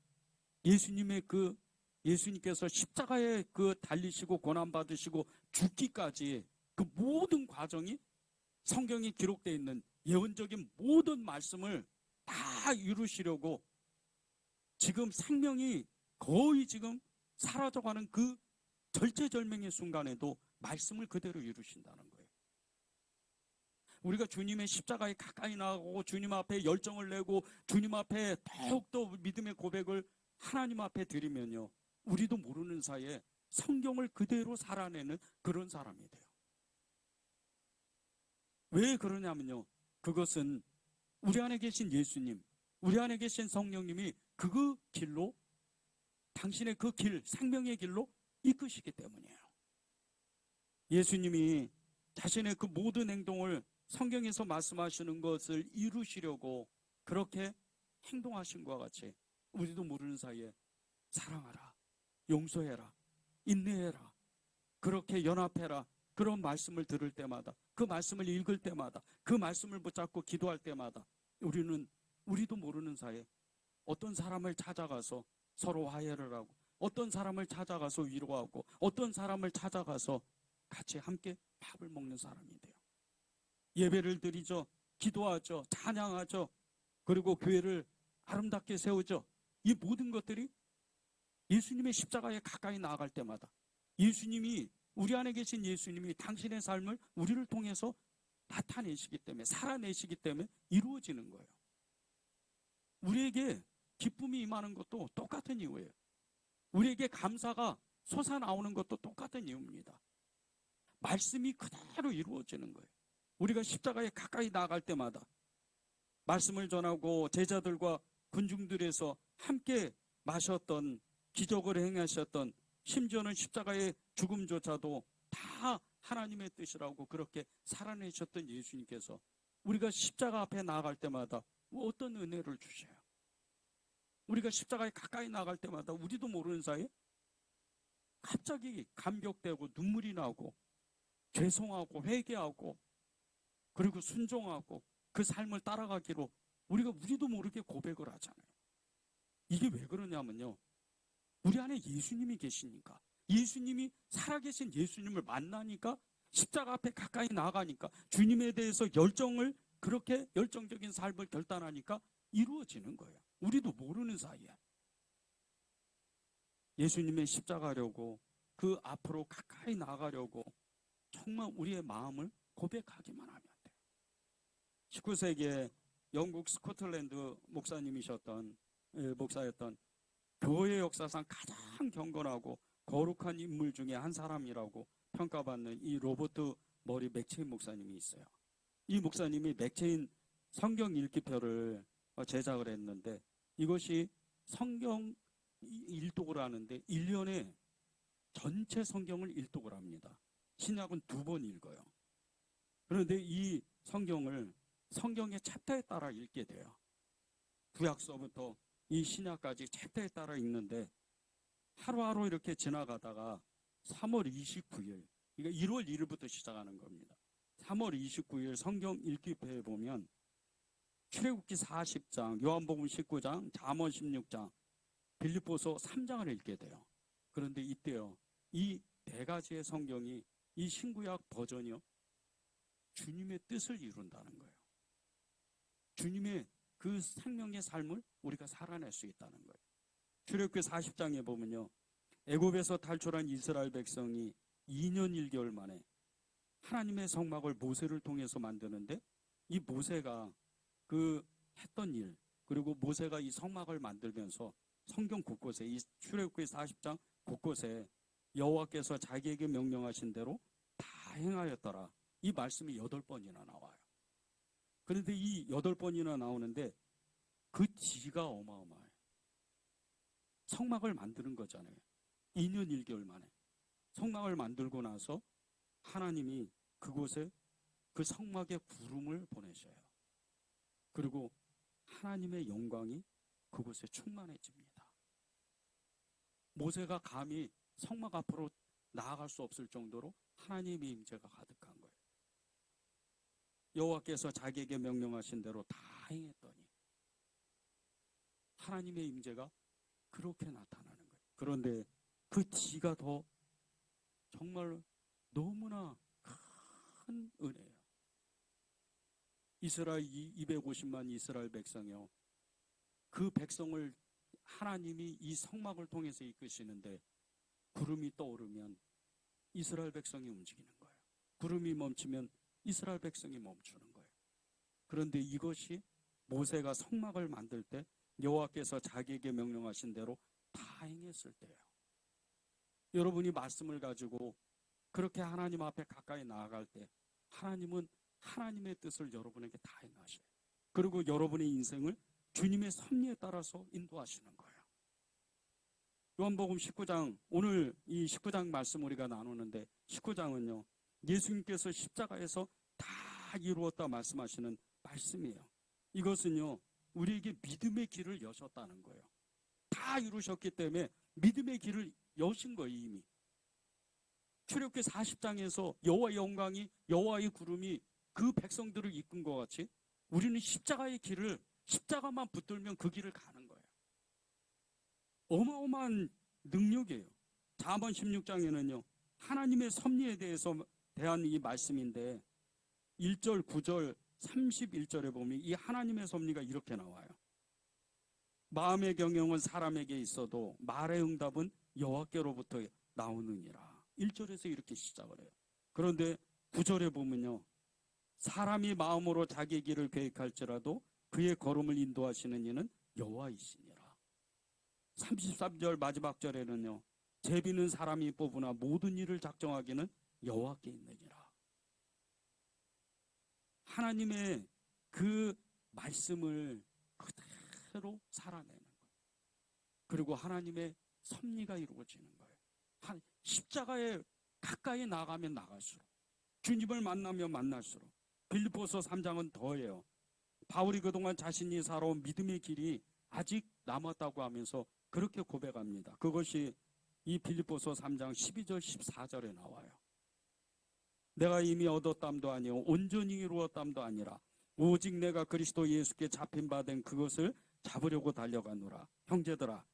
예수님께서 십자가에 그 달리시고 고난받으시고 죽기까지 그 모든 과정이 성경에 기록되어 있는 예언적인 모든 말씀을 다 이루시려고 지금 생명이 거의 지금 사라져가는 그 절체절명의 순간에도 말씀을 그대로 이루신다는 거예요. 우리가 주님의 십자가에 가까이 나가고 주님 앞에 열정을 내고 주님 앞에 더욱더 믿음의 고백을 하나님 앞에 드리면요, 우리도 모르는 사이에 성경을 그대로 살아내는 그런 사람이 돼요. 왜 그러냐면요, 그것은 우리 안에 계신 예수님, 우리 안에 계신 성령님이 그 길로, 당신의 그 길, 생명의 길로 이끄시기 때문이에요. 예수님이 자신의 그 모든 행동을 성경에서 말씀하시는 것을 이루시려고 그렇게 행동하신 것과 같이 우리도 모르는 사이에 사랑하라, 용서해라, 인내해라, 그렇게 연합해라, 그런 말씀을 들을 때마다, 그 말씀을 읽을 때마다, 그 말씀을 붙잡고 기도할 때마다 우리도 모르는 사이에 어떤 사람을 찾아가서 서로 화해를 하고, 어떤 사람을 찾아가서 위로하고, 어떤 사람을 찾아가서 같이 함께 밥을 먹는 사람이 돼요. 예배를 드리죠, 기도하죠, 찬양하죠, 그리고 교회를 아름답게 세우죠. 이 모든 것들이 예수님의 십자가에 가까이 나아갈 때마다, 예수님이, 우리 안에 계신 예수님이 당신의 삶을 우리를 통해서 나타내시기 때문에, 살아내시기 때문에 이루어지는 거예요. 우리에게 기쁨이 임하는 것도 똑같은 이유예요. 우리에게 감사가 솟아나오는 것도 똑같은 이유입니다. 말씀이 그대로 이루어지는 거예요. 우리가 십자가에 가까이 나아갈 때마다 말씀을 전하고 제자들과 군중들에서 함께 마셨던, 기적을 행하셨던, 심지어는 십자가의 죽음조차도 다 하나님의 뜻이라고 그렇게 살아내셨던 예수님께서 우리가 십자가 앞에 나아갈 때마다 어떤 은혜를 주셔요. 우리가 십자가에 가까이 나아갈 때마다 우리도 모르는 사이에 갑자기 감격되고 눈물이 나고 죄송하고 회개하고 그리고 순종하고 그 삶을 따라가기로 우리도 모르게 고백을 하잖아요. 이게 왜 그러냐면요, 우리 안에 예수님이 계시니까, 예수님이, 살아계신 예수님을 만나니까, 십자가 앞에 가까이 나아가니까, 주님에 대해서 그렇게 열정적인 삶을 결단하니까 이루어지는 거예요. 우리도 모르는 사이에 예수님의 십자가려고, 그 앞으로 가까이 나아가려고 정말 우리의 마음을 고백하기만 하면 돼요. 19세기에 영국 스코틀랜드 목사였던 교회 역사상 가장 경건하고 거룩한 인물 중에 한 사람이라고 평가받는 이 로버트 머리 맥체인 목사님이 있어요. 이 목사님이 맥체인 성경 읽기표를 제작을 했는데, 이것이 성경 일독을 하는데 1년에 전체 성경을 일독을 합니다. 신약은 2번 읽어요. 그런데 이 성경의 챕터에 따라 읽게 돼요. 구약서부터 이 신약까지 챕터에 따라 읽는데, 하루하루 이렇게 지나가다가 3월 29일, 그러니까 1월 1일부터 시작하는 겁니다. 3월 29일 성경 읽기표에 보면 출애굽기 40장, 요한복음 19장, 잠언 16장, 빌립보서 3장을 읽게 돼요. 그런데 이때요, 이 4가지의 성경이, 이 신구약 버전이요, 주님의 뜻을 이룬다는 거예요. 주님의 그 생명의 삶을 우리가 살아낼 수 있다는 거예요. 출애굽기 40장에 보면요, 애굽에서 탈출한 이스라엘 백성이 2년 1개월 만에 하나님의 성막을 모세를 통해서 만드는데, 이 모세가 그 했던 일, 그리고 모세가 이 성막을 만들면서 성경 곳곳에, 이 출애굽기 40장 곳곳에 여호와께서 자기에게 명령하신 대로 다 행하였더라, 이 말씀이 8번이나 나와요. 그런데 이 8번이나 나오는데 그 뒤가 어마어마해요. 성막을 만드는 거잖아요. 2년 1개월 만에 성막을 만들고 나서 하나님이 그곳에 그 성막에 구름을 보내셔요. 그리고 하나님의 영광이 그곳에 충만해집니다. 모세가 감히 성막 앞으로 나아갈 수 없을 정도로 하나님의 임재가 가득한 거예요. 여호와께서 자기에게 명령하신 대로 다 행했더니 하나님의 임재가 그렇게 나타나는 거예요. 그런데 그 뒤가 더 정말 너무나 큰 은혜예요. 이스라엘 250만 이스라엘 백성이요, 그 백성을 하나님이 이 성막을 통해서 이끄시는데, 구름이 떠오르면 이스라엘 백성이 움직이는 거예요. 구름이 멈추면 이스라엘 백성이 멈추는 거예요. 그런데 이것이 모세가 성막을 만들 때 여호와께서 자기에게 명령하신 대로 다 행했을 때예요. 여러분이 말씀을 가지고 그렇게 하나님 앞에 가까이 나아갈 때 하나님은 하나님의 뜻을 여러분에게 다 행하셔요. 그리고 여러분의 인생을 주님의 섭리에 따라서 인도하시는 거예요. 요한복음 19장, 오늘 이 19장 말씀 우리가 나누는데 19장은요, 예수님께서 십자가에서 다 이루었다 말씀하시는 말씀이에요. 이것은요, 우리에게 믿음의 길을 여셨다는 거예요. 다 이루셨기 때문에 믿음의 길을 여신 거예요, 이미. 출애굽기 40장에서 여호와의 영광이, 여호와의 구름이 그 백성들을 이끈 것 같이 우리는 십자가의 길을, 십자가만 붙들면 그 길을 가는 거예요. 어마어마한 능력이에요. 잠언 16장에는요, 하나님의 섭리에 대해서 대한 이 말씀인데 1절, 9절, 31절에 보면 이 하나님의 섭리가 이렇게 나와요. 마음의 경영은 사람에게 있어도 말의 응답은 여호와께로부터 나오느니라. 1절에서 이렇게 시작을 해요. 그런데 9절에 보면요, 사람이 마음으로 자기 길을 계획할지라도 그의 걸음을 인도하시는 이는 여호와이시니라. 33절 마지막 절에는요, 제비는 사람이 뽑으나 모든 일을 작정하기는 여호와께 있느니라. 하나님의 그 말씀을 그대로 살아내는 거예요. 그리고 하나님의 섭리가 이루어지는 거예요. 십자가에 가까이 나가면 나갈수록, 주님을 만나면 만날수록. 빌립보서 3장은 더해요. 바울이 그동안 자신이 살아온 믿음의 길이 아직 남았다고 하면서 그렇게 고백합니다. 그것이 이 빌립보서 3장 12절 14절에 나와요. 내가 이미 얻었담도 아니요 온전히 이루었담도 아니라 오직 내가 그리스도 예수께 잡힌 바 된 그것을 잡으려고 달려가노라. 형제들아,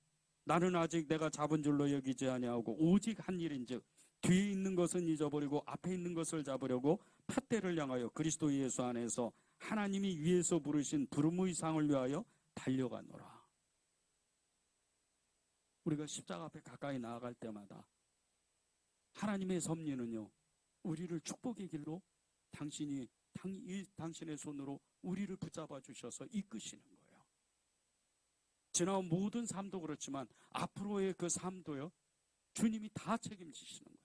나는 아직 내가 잡은 줄로 여기지 아니하고 오직 한 일인즉 뒤에 있는 것은 잊어버리고 앞에 있는 것을 잡으려고 푯대를 향하여 그리스도 예수 안에서 하나님이 위에서 부르신 부름의 상을 위하여 달려가노라. 우리가 십자가 앞에 가까이 나아갈 때마다 하나님의 섭리는요, 우리를 축복의 길로 당신의 손으로 우리를 붙잡아 주셔서 이끄시는 거예요. 지나온 모든 삶도 그렇지만 앞으로의 그 삶도요, 주님이 다 책임지시는 거예요.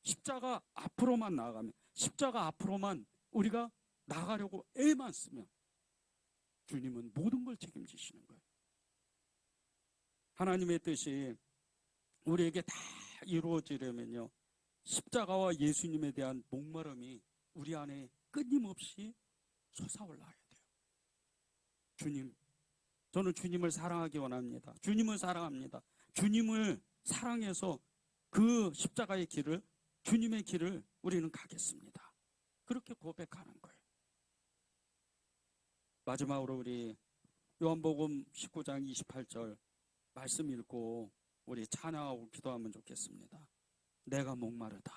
십자가 앞으로만 나아가면, 십자가 앞으로만 우리가 나가려고 애만 쓰면 주님은 모든 걸 책임지시는 거예요. 하나님의 뜻이 우리에게 다 이루어지려면요, 십자가와 예수님에 대한 목마름이 우리 안에 끊임없이 솟아올라야 돼요. 주님, 저는 주님을 사랑하기 원합니다. 주님을 사랑합니다. 주님을 사랑해서 그 십자가의 길을, 주님의 길을 우리는 가겠습니다. 그렇게 고백하는 거예요. 마지막으로 우리 요한복음 19장 28절 말씀 읽고 우리 찬양하고 기도하면 좋겠습니다. 내가 목마르다.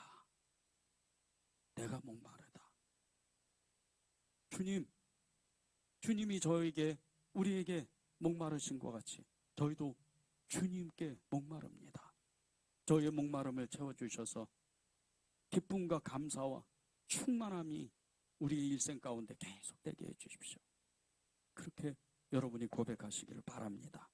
내가 목마르다. 주님이 우리에게 목마르신 것 같이 저희도 주님께 목마릅니다. 저희의 목마름을 채워주셔서 기쁨과 감사와 충만함이 우리의 일생 가운데 계속되게 해주십시오. 그렇게 여러분이 고백하시기를 바랍니다.